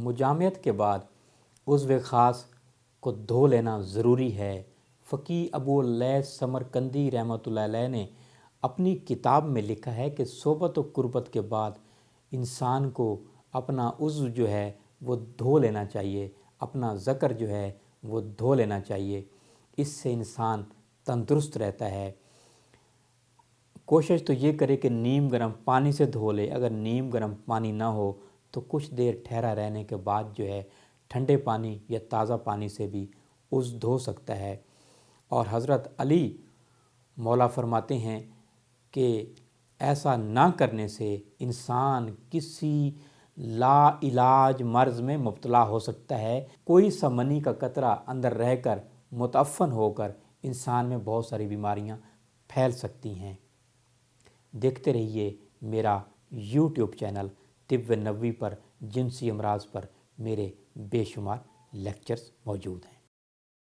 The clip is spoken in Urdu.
مجامعت کے بعد عضو خاص کو دھو لینا ضروری ہے۔ فقی ابو اللیث سمرقندی رحمۃ اللہ علیہ نے اپنی کتاب میں لکھا ہے کہ صحبت و قربت کے بعد انسان کو اپنا عضو جو ہے وہ دھو لینا چاہیے، اپنا ذکر جو ہے وہ دھو لینا چاہیے۔ اس سے انسان تندرست رہتا ہے۔ کوشش تو یہ کرے کہ نیم گرم پانی سے دھو لے۔ اگر نیم گرم پانی نہ ہو تو کچھ دیر ٹھہرا رہنے کے بعد جو ہے ٹھنڈے پانی یا تازہ پانی سے بھی عضو دھو سکتا ہے۔ اور حضرت علی مولا فرماتے ہیں کہ ایسا نہ کرنے سے انسان کسی لا علاج مرض میں مبتلا ہو سکتا ہے۔ کوئی سا منی کا قطرہ اندر رہ کر متعفن ہو کر انسان میں بہت ساری بیماریاں پھیل سکتی ہیں۔ دیکھتے رہیے میرا یوٹیوب چینل طب نبوی پر جنسی امراض پر میرے بے شمار لیکچرز موجود ہیں۔